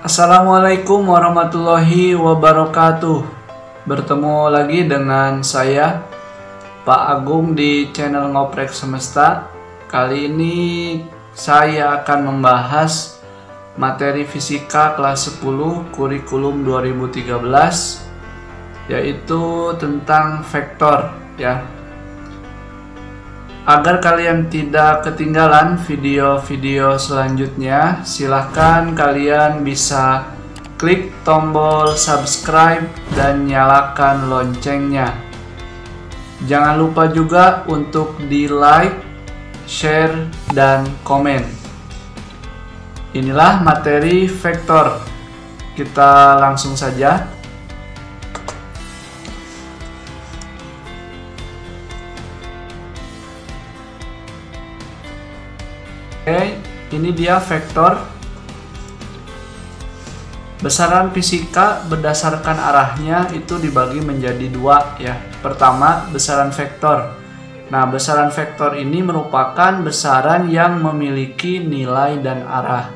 Assalamualaikum warahmatullahi wabarakatuh. Bertemu lagi dengan saya Pak Agung di channel Ngoprek Semesta. Kali ini saya akan membahas materi fisika kelas 10 kurikulum 2013, yaitu tentang vektor ya. Agar kalian tidak ketinggalan video-video selanjutnya, silahkan kalian bisa klik tombol subscribe dan nyalakan loncengnya. Jangan lupa juga untuk di like, share, dan komen. Inilah materi vektor. Kita langsung saja. Oke, ini dia vektor. Besaran fisika berdasarkan arahnya itu dibagi menjadi dua ya. Pertama, besaran vektor. Nah, besaran vektor ini merupakan besaran yang memiliki nilai dan arah.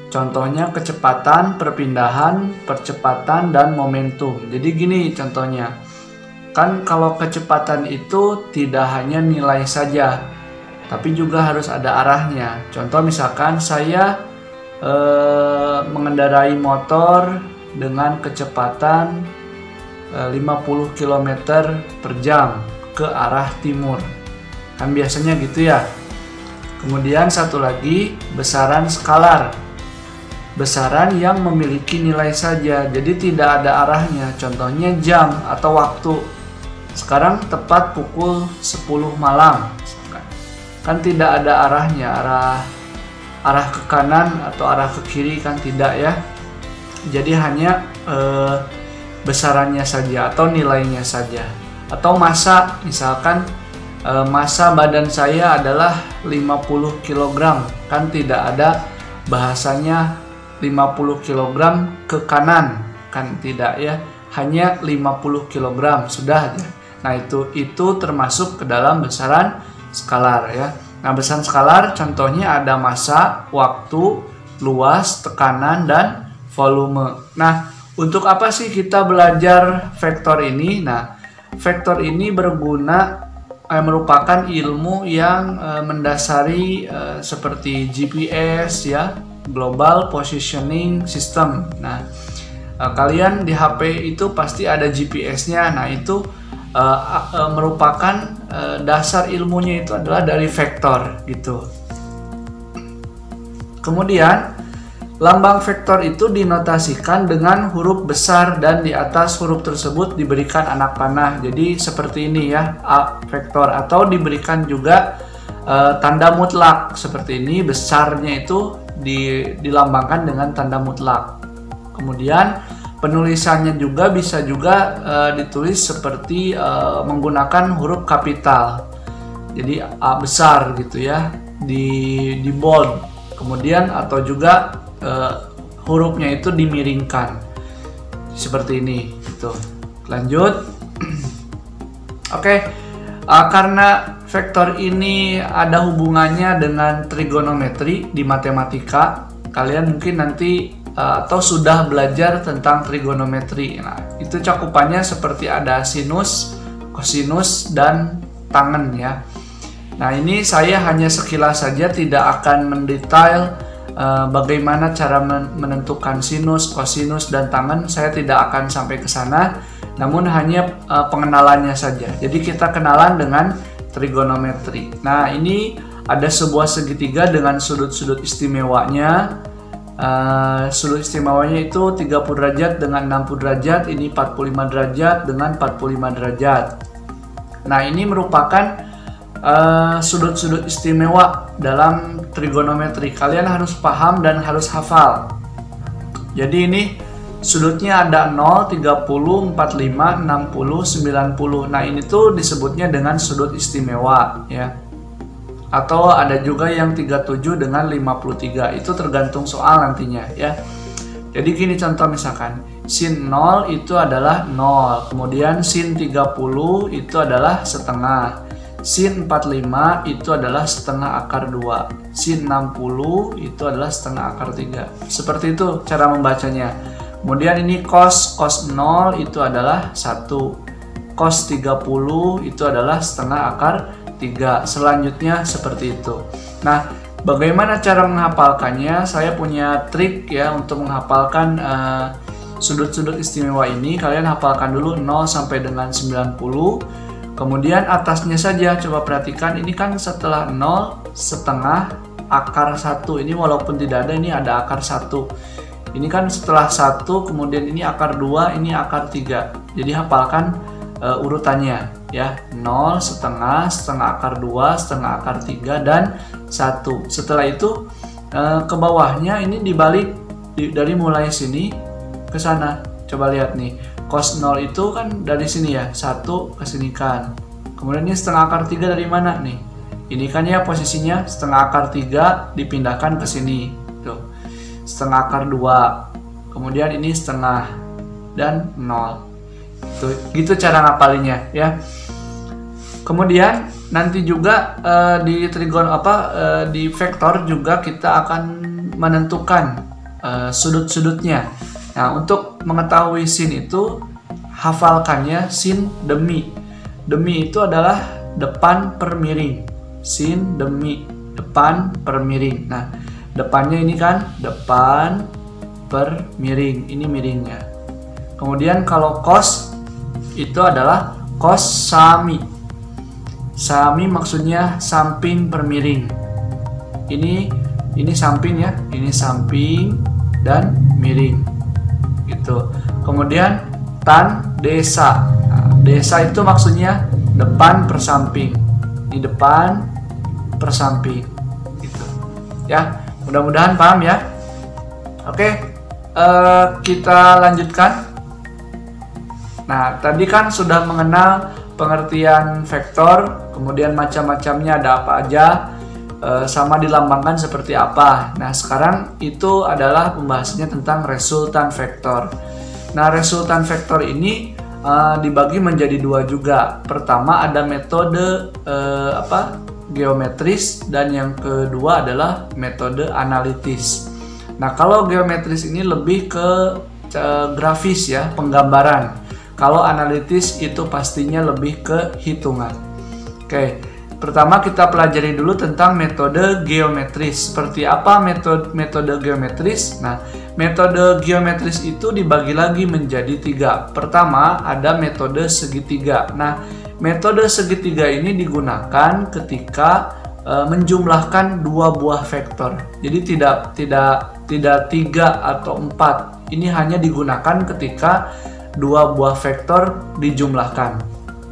Contohnya kecepatan, perpindahan, percepatan, dan momentum. Jadi gini contohnya. Kan kalau kecepatan itu tidak hanya nilai saja, tapi juga harus ada arahnya. Contoh misalkan saya mengendarai motor dengan kecepatan 50 km per jam ke arah timur. Kan biasanya gitu ya. Kemudian satu lagi, besaran skalar. Besaran yang memiliki nilai saja, jadi tidak ada arahnya. Contohnya jam atau waktu. Sekarang tepat pukul 10 malam. Kan tidak ada arahnya, arah ke kanan atau arah ke kiri kan tidak ya. Jadi hanya besarannya saja atau nilainya saja. Atau massa, misalkan massa badan saya adalah 50 kg, kan tidak ada bahasanya 50 kg ke kanan, kan tidak ya. Hanya 50 kg sudah aja. Nah, itu termasuk ke dalam besaran skalar ya. Nah, besaran skalar contohnya ada massa, waktu, luas, tekanan, dan volume. Nah, untuk apa sih kita belajar vektor ini? Nah, vektor ini berguna merupakan ilmu yang mendasari seperti GPS ya, Global Positioning System. Nah, kalian di HP itu pasti ada GPS-nya. Nah, itu merupakan dasar ilmunya itu adalah dari vektor gitu. Kemudian lambang vektor itu dinotasikan dengan huruf besar dan di atas huruf tersebut diberikan anak panah. Jadi seperti ini ya, A vektor, atau diberikan juga tanda mutlak seperti ini. Besarnya itu dilambangkan dengan tanda mutlak. Kemudian penulisannya juga bisa ditulis seperti menggunakan huruf kapital. Jadi A besar gitu ya, di bold. Kemudian atau juga hurufnya itu dimiringkan. Seperti ini gitu. Lanjut. Oke. Karena vektor ini ada hubungannya dengan trigonometri di matematika, kalian mungkin nanti atau sudah belajar tentang trigonometri. Nah, itu cakupannya seperti ada sinus, kosinus, dan tangen ya. Nah, ini saya hanya sekilas saja, tidak akan mendetail bagaimana cara menentukan sinus, kosinus, dan tangen. Saya tidak akan sampai ke sana, namun hanya pengenalannya saja. Jadi kita kenalan dengan trigonometri. Nah, ini ada sebuah segitiga dengan sudut-sudut istimewanya. Sudut istimewanya itu 30 derajat dengan 60 derajat, ini 45 derajat dengan 45 derajat. Nah, ini merupakan sudut-sudut istimewa dalam trigonometri. Kalian harus paham dan harus hafal. Jadi ini sudutnya ada 0, 30, 45, 60, 90. Nah, ini tuh disebutnya dengan sudut istimewa ya. Atau ada juga yang 37 dengan 53, itu tergantung soal nantinya ya. Jadi gini contoh misalkan, sin 0 itu adalah 0, kemudian sin 30 itu adalah setengah, sin 45 itu adalah setengah akar 2. Sin 60 itu adalah setengah akar 3. Seperti itu cara membacanya. Kemudian ini cos 0 itu adalah 1. Cos 30 itu adalah setengah akar 3. Selanjutnya seperti itu. Nah, bagaimana cara menghafalkannya? Saya punya trik ya untuk menghafalkan sudut-sudut istimewa ini. Kalian hafalkan dulu 0 sampai dengan 90. Kemudian atasnya saja coba perhatikan, ini kan setelah 0 setengah akar 1. Ini walaupun tidak ada, ini ada akar 1. Ini kan setelah 1, kemudian ini akar 2, ini akar 3. Jadi hafalkan urutannya ya. 0, setengah akar 2, setengah akar 3, dan 1. Setelah itu ke bawahnya ini dibalik dari mulai sini ke sana. Coba lihat nih. Cos 0 itu kan dari sini ya, 1 ke sini kan. Kemudian ini setengah akar 3 dari mana nih? Ini kan ya posisinya setengah akar 3 dipindahkan ke sini. Tuh. Setengah akar 2. Kemudian ini setengah dan 0. Tuh, gitu cara ngapalinya ya. Kemudian nanti juga di trigon di vektor juga kita akan menentukan sudut-sudutnya. Nah, untuk mengetahui sin itu, hafalkannya sin demi. Demi itu adalah depan per miring. Sin demi, depan per miring. Nah, depannya ini kan depan per miring. Ini miringnya. Kemudian kalau cos itu adalah cos sami. Sami maksudnya samping per miring. Ini samping ya. Ini samping dan miring. Gitu. Kemudian tan desa. Nah, desa itu maksudnya depan per samping. Ini depan per samping. Gitu. Ya, mudah-mudahan paham ya. Oke, kita lanjutkan. Nah, tadi kan sudah mengenal pengertian vektor, kemudian macam-macamnya ada apa aja, sama dilambangkan seperti apa. Nah, sekarang itu adalah pembahasannya tentang resultan vektor. Nah, resultan vektor ini dibagi menjadi dua juga. Pertama ada metode geometris, dan yang kedua adalah metode analitis. Nah, kalau geometris ini lebih ke grafis ya, penggambaran. Kalau analitis itu pastinya lebih ke hitungan. Oke. Pertama kita pelajari dulu tentang metode geometris. Seperti apa metode geometris? Nah, metode geometris itu dibagi lagi menjadi 3. Pertama ada metode segitiga. Nah, metode segitiga ini digunakan ketika menjumlahkan dua buah vektor. Jadi tidak 3 atau 4. Ini hanya digunakan ketika dua buah vektor dijumlahkan.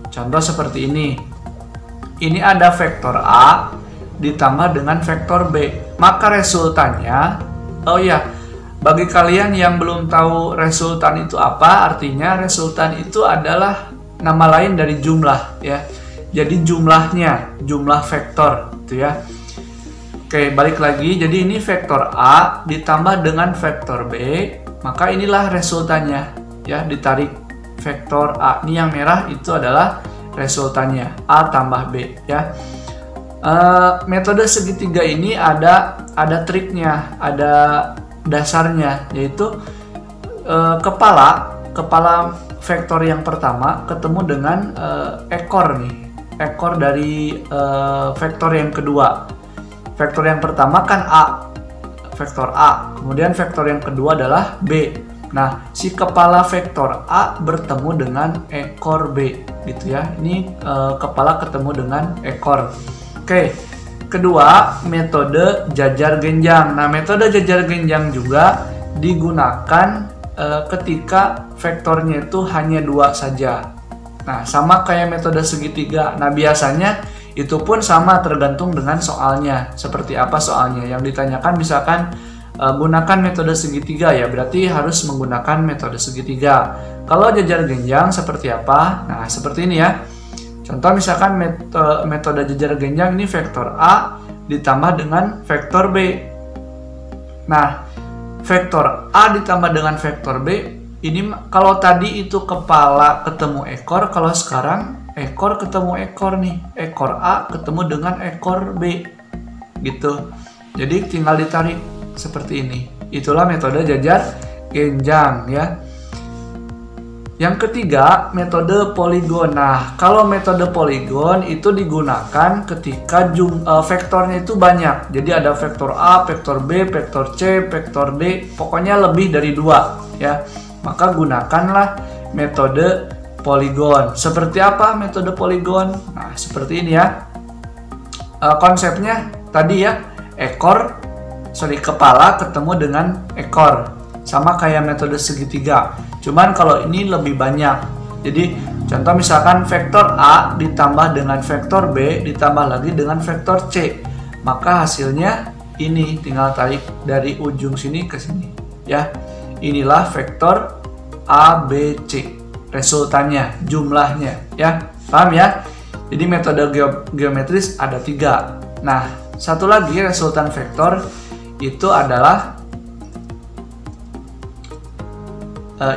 Contoh seperti ini. Ini ada vektor A ditambah dengan vektor B. Maka resultannya, oh ya, bagi kalian yang belum tahu resultan itu apa, artinya resultan itu adalah nama lain dari jumlah ya. Jadi jumlahnya, jumlah vektor gitu ya. Oke, balik lagi. Jadi ini vektor A ditambah dengan vektor B, maka inilah resultannya ya, ditarik vektor A. Ini yang merah itu adalah resultannya, A tambah B ya. Metode segitiga ini ada triknya, ada dasarnya, yaitu kepala vektor yang pertama ketemu dengan ekor dari vektor yang kedua. Vektor yang pertama kan A, vektor A, kemudian vektor yang kedua adalah B. Nah, si kepala vektor A bertemu dengan ekor B, gitu ya. Ini kepala ketemu dengan ekor. Oke, kedua metode jajar genjang. Nah, metode jajar genjang juga digunakan ketika vektornya itu hanya 2 saja. Nah, sama kayak metode segitiga. Nah, biasanya itu pun sama tergantung dengan soalnya. Seperti apa soalnya? Yang ditanyakan misalkan gunakan metode segitiga ya, berarti harus menggunakan metode segitiga. Kalau jajar genjang seperti apa? Nah, seperti ini ya. Contoh misalkan metode jajar genjang ini vektor A ditambah dengan vektor B. Nah, vektor A ditambah dengan vektor B, ini kalau tadi itu kepala ketemu ekor, kalau sekarang ekor ketemu ekor nih, ekor A ketemu dengan ekor B gitu. Jadi tinggal ditarik seperti ini. Itulah metode jajar genjang ya. Yang ketiga, metode poligon. Nah, kalau metode poligon itu digunakan ketika vektornya itu banyak. Jadi ada vektor A, vektor B, vektor C, vektor D, pokoknya lebih dari 2 ya. Maka gunakanlah metode poligon. Seperti apa metode poligon? Nah, seperti ini ya. Konsepnya tadi ya, kepala ketemu dengan ekor. Sama kayak metode segitiga. Cuman kalau ini lebih banyak. Jadi contoh misalkan vektor A ditambah dengan vektor B ditambah lagi dengan vektor C. Maka hasilnya ini tinggal tarik dari ujung sini ke sini ya. Inilah vektor A, B, C. Resultannya, jumlahnya ya. Paham ya? Jadi metode geometris ada 3. Nah, satu lagi resultan vektor itu adalah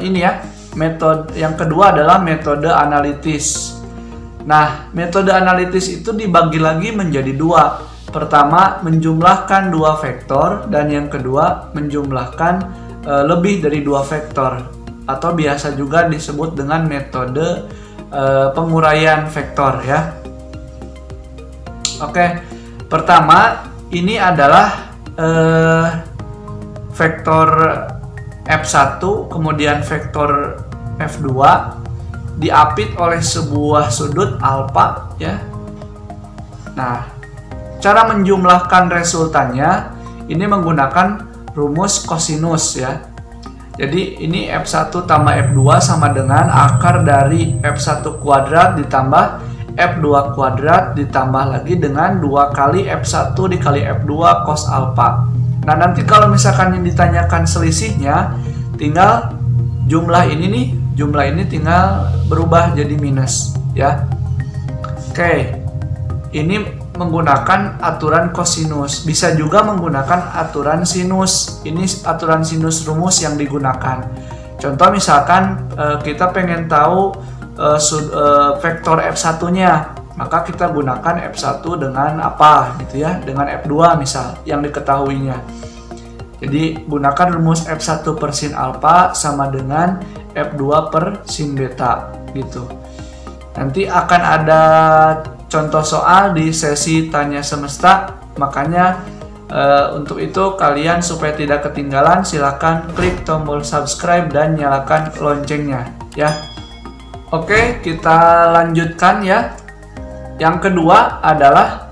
ini ya. Metode yang kedua adalah metode analitis. Nah, metode analitis itu dibagi lagi menjadi 2. Pertama, menjumlahkan 2 vektor, dan yang kedua menjumlahkan lebih dari 2 vektor, atau biasa juga disebut dengan metode penguraian vektor ya. Oke, pertama ini adalah vektor F1 kemudian vektor F2 diapit oleh sebuah sudut alfa ya. Nah, cara menjumlahkan resultannya ini menggunakan rumus kosinus ya. Jadi ini F1 tambah F2 sama dengan akar dari F1 kuadrat ditambah F2 kuadrat ditambah lagi dengan 2 kali F1 dikali F2 cos alfa. Nah, nanti kalau misalkan yang ditanyakan selisihnya, tinggal jumlah ini tinggal berubah jadi minus ya. Oke, ini menggunakan aturan kosinus. Bisa juga menggunakan aturan sinus. Ini aturan sinus rumus yang digunakan. Contoh misalkan kita pengen tahu vektor F1-nya. Maka kita gunakan F1 dengan apa gitu ya, dengan F2 misal yang diketahuinya. Jadi gunakan rumus F1 per sin alfa sama dengan F2 per sin beta gitu. Nanti akan ada contoh soal di sesi tanya semesta, makanya untuk itu kalian supaya tidak ketinggalan silahkan klik tombol subscribe dan nyalakan loncengnya ya. Oke, kita lanjutkan ya. Yang kedua adalah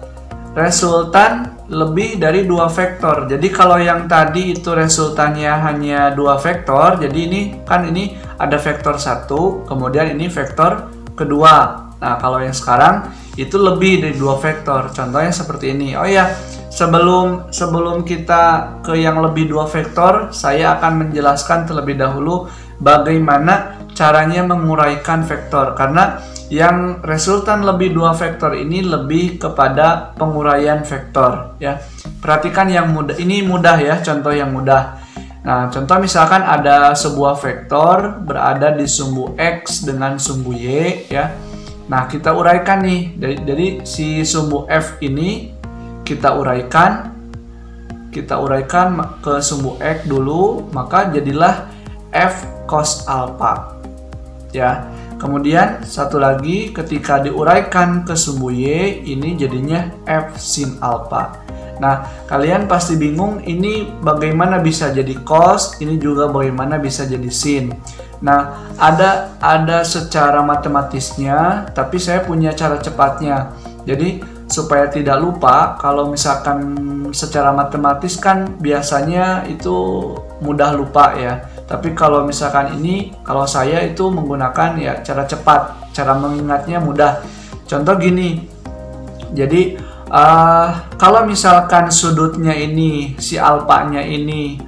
resultan lebih dari 2 vektor. Jadi kalau yang tadi itu resultannya hanya 2 vektor, jadi ini ada vektor 1, kemudian ini vektor kedua. Nah, kalau yang sekarang itu lebih dari 2 vektor. Contohnya seperti ini. Oh ya, sebelum kita ke yang lebih 2 vektor, saya akan menjelaskan terlebih dahulu bagaimana caranya menguraikan vektor, karena yang resultan lebih 2 vektor ini lebih kepada penguraian vektor ya. Perhatikan yang mudah, ini mudah ya, contoh yang mudah. Nah, contoh misalkan ada sebuah vektor berada di sumbu X dengan sumbu Y ya. Nah, kita uraikan nih, jadi si sumbu F ini kita uraikan ke sumbu X dulu, maka jadilah F cos alpha ya. Kemudian satu lagi ketika diuraikan ke sumbu Y ini jadinya F sin alpha. Nah, kalian pasti bingung ini bagaimana bisa jadi cos, ini juga bagaimana bisa jadi sin. Nah, ada secara matematisnya, tapi saya punya cara cepatnya. Jadi supaya tidak lupa, kalau misalkan secara matematis kan biasanya itu mudah lupa ya. Tapi kalau misalkan kalau saya itu menggunakan ya cara cepat, cara mengingatnya mudah. Contoh gini, jadi kalau misalkan sudutnya ini, si alpanya ini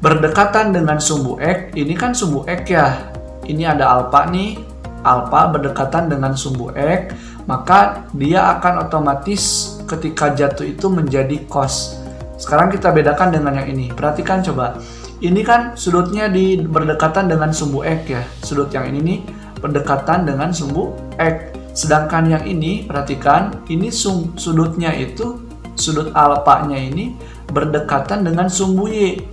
berdekatan dengan sumbu X, ini kan sumbu X ya. Ini ada alpha nih, alpha berdekatan dengan sumbu X, maka dia akan otomatis ketika jatuh itu menjadi cos. Sekarang kita bedakan dengan yang ini. Perhatikan coba. Ini kan sudutnya berdekatan dengan sumbu X ya. Sudut yang ini nih berdekatan dengan sumbu X. Sedangkan yang ini, perhatikan, ini sudutnya itu, sudut alfanya ini berdekatan dengan sumbu Y.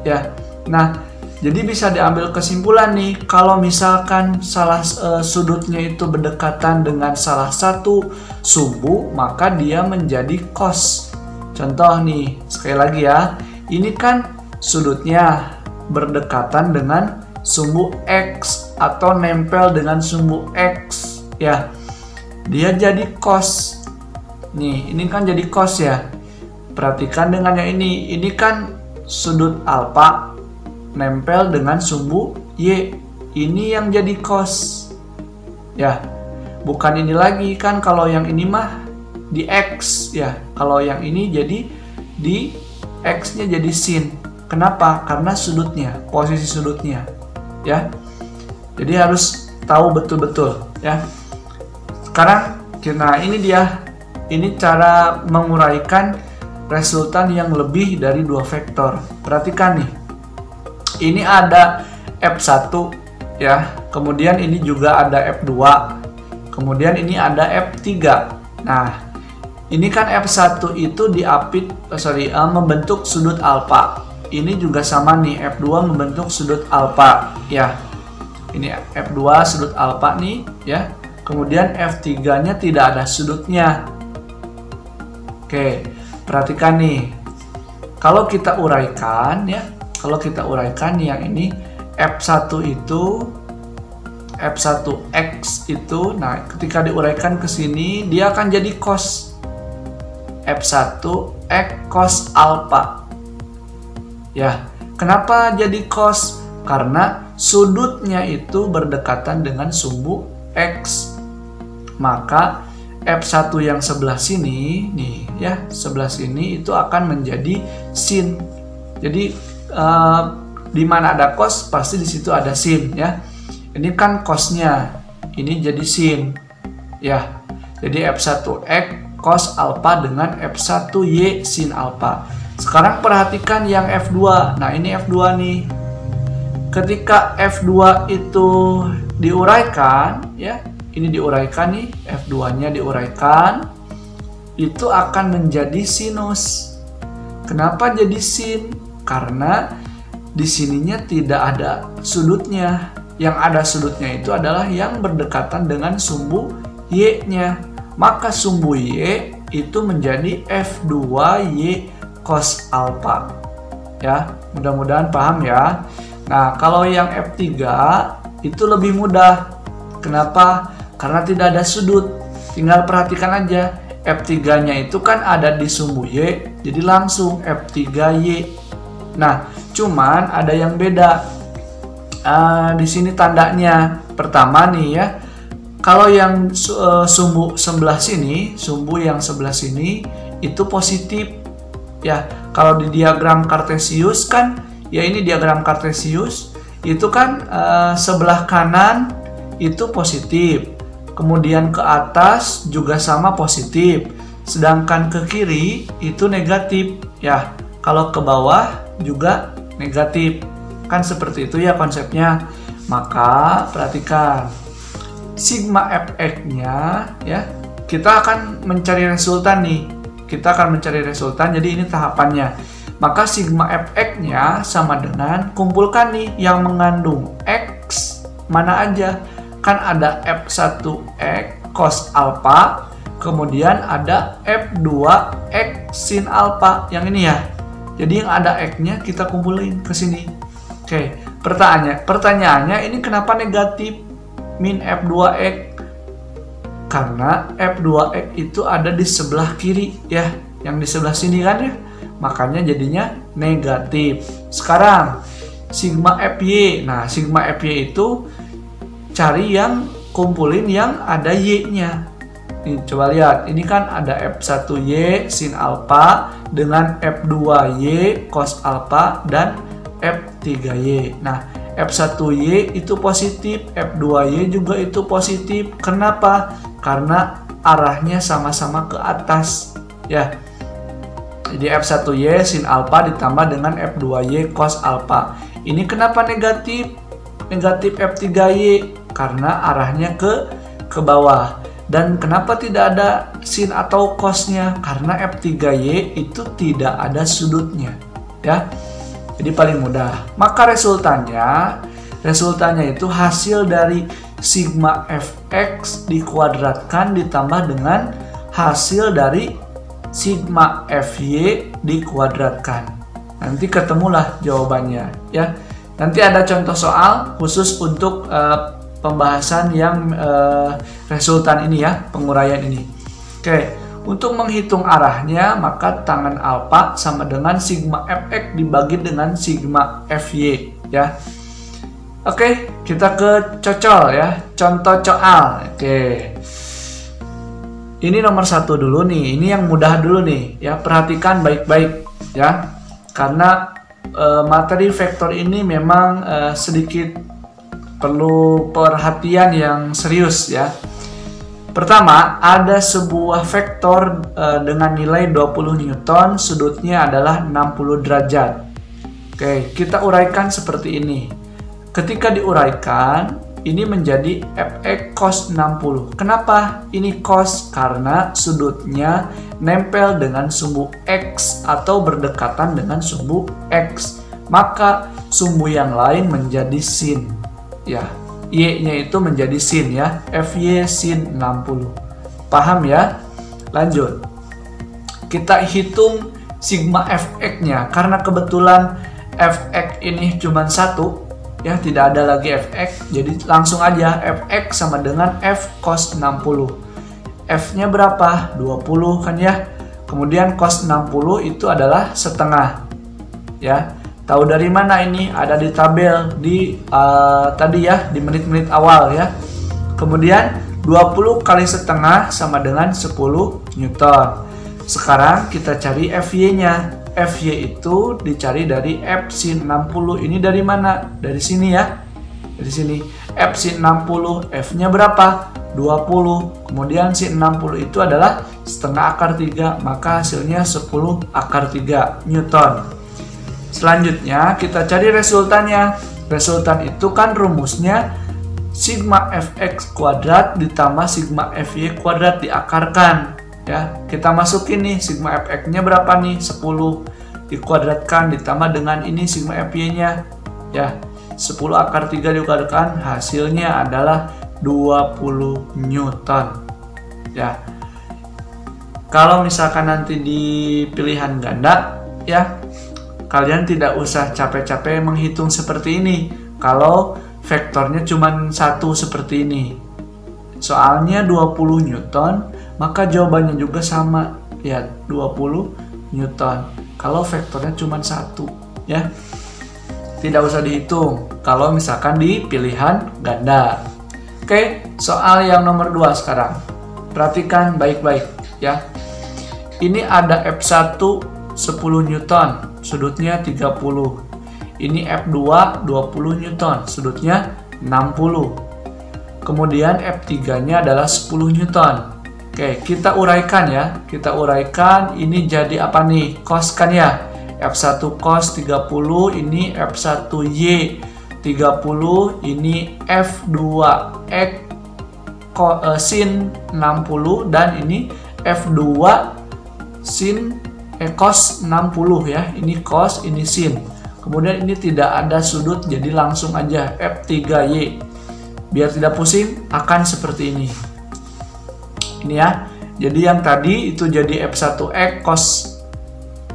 Ya. Nah, jadi bisa diambil kesimpulan nih, kalau misalkan sudutnya itu berdekatan dengan salah satu sumbu, maka dia menjadi cos. Contoh nih, sekali lagi ya, ini kan sudutnya berdekatan dengan sumbu X atau nempel dengan sumbu X. Ya, dia jadi cos. Nih, ini kan jadi cos ya. Perhatikan dengan yang ini kan sudut alfa nempel dengan sumbu Y. Ini yang jadi cos. Ya, bukan ini lagi kan, kalau yang ini mah di X ya. Kalau yang ini jadi di X-nya jadi sin. Kenapa? Karena sudutnya, posisi sudutnya. Ya. Jadi harus tahu betul-betul ya. Sekarang, nah ini dia. Ini cara menguraikan resultan yang lebih dari 2 vektor. Perhatikan nih. Ini ada F1 ya. Kemudian ini juga ada F2. Kemudian ini ada F3. Nah, ini kan F1 itu membentuk sudut alfa. Ini juga sama nih, F2 membentuk sudut alfa ya. Ini F2 sudut alfa nih ya. Kemudian F3-nya tidak ada sudutnya. Oke, perhatikan nih. Kalau kita uraikan ya, yang ini F1 itu F1X itu, nah ketika diuraikan ke sini dia akan jadi cos. F1X cos alfa. Ya, kenapa jadi cos? Karena sudutnya itu berdekatan dengan sumbu X. Maka F1 yang sebelah sini nih ya, sebelah sini itu akan menjadi sin. Jadi di mana ada cos pasti di situ ada sin ya. Ini kan cosnya, ini jadi sin ya. Jadi F1X cos alfa dengan F1Y sin alfa. Sekarang perhatikan yang F2. Nah, ini F2 nih. Ketika F2 itu diuraikan ya, ini diuraikan nih, F2-nya diuraikan, itu akan menjadi sinus. Kenapa jadi sin? Karena di sininya tidak ada sudutnya. Yang ada sudutnya itu adalah yang berdekatan dengan sumbu Y-nya. Maka sumbu Y itu menjadi F2Y cos alfa. Ya, mudah-mudahan paham ya. Nah, kalau yang F3 itu lebih mudah. Kenapa? Karena tidak ada sudut. Tinggal perhatikan aja. F3-nya itu kan ada di sumbu Y, jadi langsung F3Y. Nah, cuman ada yang beda. Di sini tandanya. Pertama nih ya. Kalau yang sumbu yang sebelah sini itu positif. Ya, kalau di diagram Kartesius kan, ya ini diagram Kartesius, itu kan sebelah kanan itu positif. Kemudian ke atas juga sama positif. Sedangkan ke kiri itu negatif. Ya, kalau ke bawah juga negatif. Kan seperti itu ya konsepnya. Maka perhatikan. Sigma Fx-nya ya. Kita akan mencari resultan nih. Jadi ini tahapannya. Maka sigma Fx-nya sama dengan, kumpulkan nih yang mengandung X mana aja. Kan ada F1X cos alfa, kemudian ada F2X sin alfa, yang ini ya. Jadi yang ada X-nya kita kumpulin ke sini. Oke, pertanyaannya ini kenapa negatif min F2X? Karena F2X itu ada di sebelah kiri ya, yang di sebelah sini kan ya. Makanya jadinya negatif. Sekarang sigma Fy. Nah, sigma Fy itu cari yang kumpulin yang ada Y-nya. Nih, coba lihat. Ini kan ada F1Y sin alfa dengan F2Y cos alfa dan F3Y. Nah, F1Y itu positif, F2Y juga itu positif. Kenapa? Karena arahnya sama-sama ke atas. Ya. Jadi F1Y sin alfa ditambah dengan F2Y cos alfa. Ini kenapa negatif? Negatif F3Y karena arahnya ke bawah. Dan kenapa tidak ada sin atau cosnya? Karena F3Y itu tidak ada sudutnya, ya. Jadi paling mudah. Maka resultannya itu hasil dari sigma fx dikuadratkan ditambah dengan hasil dari sigma fy dikuadratkan. Nanti ketemulah jawabannya, ya. Nanti ada contoh soal khusus untuk pembahasan yang resultan ini, ya, penguraian ini. Oke, untuk menghitung arahnya maka tangan alfa sama dengan sigma fx dibagi dengan sigma fy, ya. Oke, kita ke cocol, ya, contoh soal. Oke, ini nomor 1 dulu nih, ini yang mudah dulu nih, ya, perhatikan baik-baik, ya, karena materi vektor ini memang sedikit perlu perhatian yang serius, ya. Pertama, ada sebuah vektor dengan nilai 20 Newton, sudutnya adalah 60 derajat. Oke, kita uraikan seperti ini. Ketika diuraikan, ini menjadi fx cos 60. Kenapa ini cos? Karena sudutnya nempel dengan sumbu x atau berdekatan dengan sumbu x. Maka sumbu yang lain menjadi sin. Ya, y-nya itu menjadi sin, ya. Fy sin 60. Paham, ya? Lanjut. Kita hitung sigma fx-nya. Karena kebetulan fx ini cuma 1, ya, tidak ada lagi fx, jadi langsung aja fx sama dengan f cos 60. F-nya berapa? 20 kan, ya. Kemudian cos 60 itu adalah setengah, ya. Tahu dari mana ini? Ada di tabel di tadi, ya, di menit-menit awal, ya. Kemudian 20 kali setengah sama dengan 10 Newton. Sekarang kita cari Fy-nya. Fy itu dicari dari F sin 60. Ini dari mana? Dari sini, ya. Dari sini. F sin 60, F-nya berapa? 20. Kemudian sin 60 itu adalah setengah akar 3, maka hasilnya 10 akar 3 Newton. Selanjutnya kita cari resultannya. Resultan itu kan rumusnya sigma fx kuadrat ditambah sigma fy kuadrat diakarkan. Ya, kita masukin nih sigma fx-nya berapa nih? 10 dikuadratkan ditambah dengan ini sigma fy-nya. Ya, 10 akar 3 dikuadratkan, hasilnya adalah 20 Newton. Ya. Kalau misalkan nanti di pilihan ganda, ya, kalian tidak usah capek-capek menghitung seperti ini. Kalau vektornya cuma 1 seperti ini. Soalnya 20 Newton, maka jawabannya juga sama, ya, 20 Newton. Kalau vektornya cuma 1, ya, tidak usah dihitung kalau misalkan di pilihan ganda. Oke, soal yang nomor 2 sekarang. Perhatikan baik-baik, ya. Ini ada F1 10 Newton, sudutnya 30. Ini F2 20 Newton, sudutnya 60. Kemudian F3-nya adalah 10 Newton. Oke, kita uraikan, ya. Kita uraikan, ini jadi apa nih? Cos kan, ya. F1 cos 30, ini F1Y 30, ini F2X sin 60, dan ini F2 sin cos 60, ya. Ini cos, ini sin. Kemudian ini tidak ada sudut, jadi langsung aja F3Y. Biar tidak pusing, akan seperti ini. Ini, ya. Jadi yang tadi itu jadi F1X cos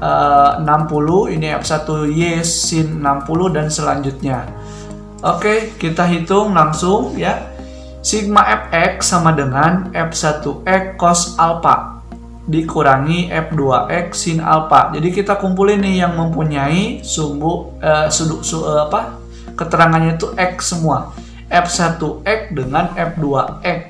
60, ini F1Y sin 60, dan selanjutnya. Oke, kita hitung langsung, ya. Sigma fx sama dengan F1X cos alpha dikurangi F2X sin alpha. Jadi kita kumpulin nih yang mempunyai keterangannya itu X semua. F1X dengan F2X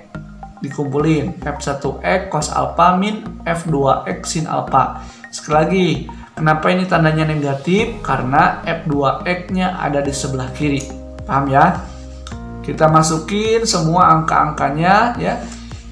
dikumpulin. F1X cos alpha min F2X sin alpha. Sekali lagi, kenapa ini tandanya negatif? Karena F2X-nya ada di sebelah kiri. Paham, ya? Kita masukin semua angka-angkanya, ya.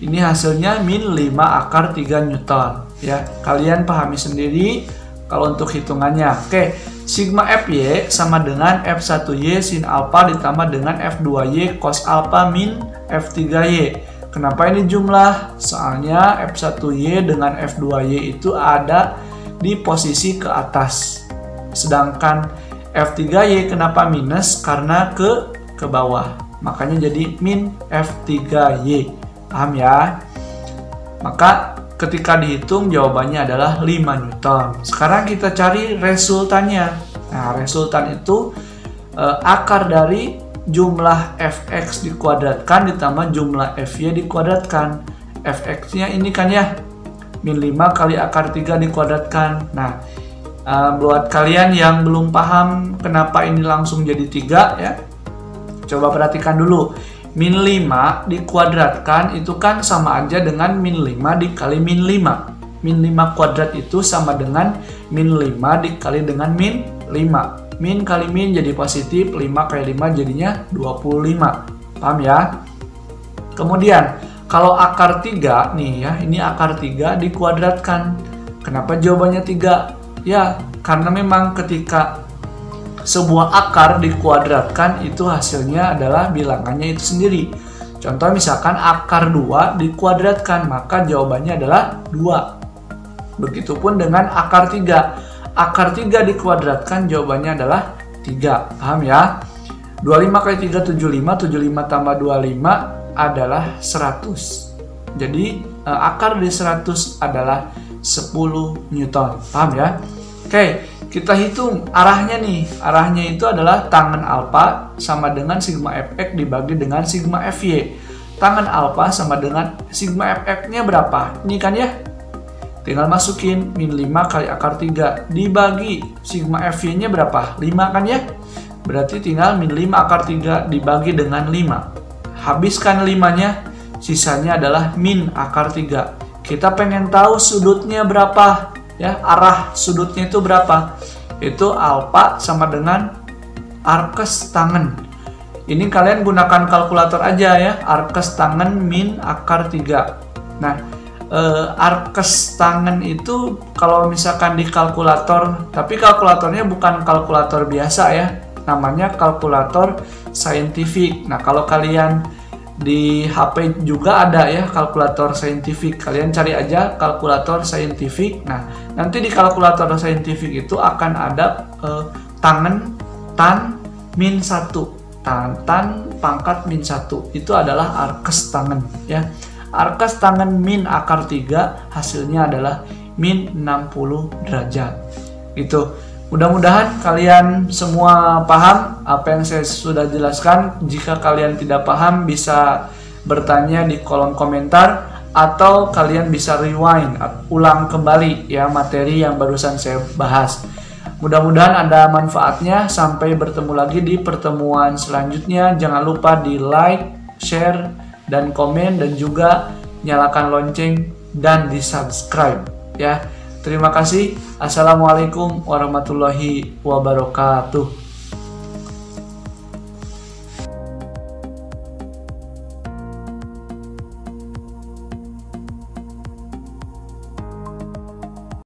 Ini hasilnya min 5 akar 3 Newton, ya. Kalian pahami sendiri kalau untuk hitungannya. Oke, sigma Fy sama dengan F1Y sin alpha ditambah dengan F2Y cos alpha min F3Y. Kenapa ini jumlah? Soalnya F1Y dengan F2Y itu ada di posisi ke atas. Sedangkan F3Y kenapa minus? Karena ke bawah. Makanya jadi min F3Y. Paham ya? Maka ketika dihitung jawabannya adalah 5 Newton. Sekarang kita cari resultannya. Nah, resultan itu akar dari jumlah fx dikuadratkan ditambah jumlah fy dikuadratkan. Fx-nya ini kan ya, min 5 kali akar 3 dikuadratkan. Nah, buat kalian yang belum paham kenapa ini langsung jadi 3 ya, coba perhatikan dulu. Min 5 dikuadratkan itu kan sama aja dengan min 5 dikali min 5. Min 5 kuadrat itu sama dengan min 5 dikali dengan min 5. Min kali min jadi positif, 5 kali 5 jadinya 25. Paham ya? Kemudian, kalau akar 3 nih ya, ini akar 3 dikuadratkan. Kenapa jawabannya 3? Ya, karena memang ketika sebuah akar dikuadratkan itu hasilnya adalah bilangannya itu sendiri. Contoh misalkan akar 2 dikuadratkan, maka jawabannya adalah 2. Begitupun dengan akar 3. Akar 3 dikuadratkan jawabannya adalah 3. Paham ya? 25 kali 3 75, 75 tambah 25 adalah 100. Jadi akar dari 100 adalah 10 Newton. Paham ya? Oke, kita hitung arahnya nih. Arahnya itu adalah tangen alfa sama dengan sigma fx dibagi dengan sigma fy. Tangen alfa sama dengan sigma fx-nya berapa? Ini kan ya? Tinggal masukin min 5 kali akar 3 dibagi sigma fy-nya berapa? 5 kan ya? Berarti tinggal min 5 akar 3 dibagi dengan 5. Habiskan 5-nya, sisanya adalah min akar 3. Kita pengen tahu sudutnya berapa ya? Arah sudutnya itu berapa? Itu alfa sama dengan arkes tangen. Ini kalian gunakan kalkulator aja ya. Arkes tangen min akar 3. Nah, arkes tangen itu kalau misalkan di kalkulator, tapi kalkulatornya bukan kalkulator biasa ya, namanya kalkulator saintifik. Nah, kalau kalian di HP juga ada ya kalkulator saintifik, kalian cari aja kalkulator saintifik. Nah, nanti di kalkulator saintifik itu akan ada tangen tan min 1, tan pangkat min 1, itu adalah arkes tangen ya. Arkes tangen min akar 3 hasilnya adalah min 60 derajat. Itu. Mudah-mudahan kalian semua paham apa yang saya sudah jelaskan. Jika kalian tidak paham bisa bertanya di kolom komentar atau kalian bisa rewind, ulang kembali ya materi yang barusan saya bahas. Mudah-mudahan ada manfaatnya. Sampai bertemu lagi di pertemuan selanjutnya. Jangan lupa di like, share, dan komen, dan juga nyalakan lonceng dan di subscribe ya. Terima kasih. Assalamualaikum warahmatullahi wabarakatuh.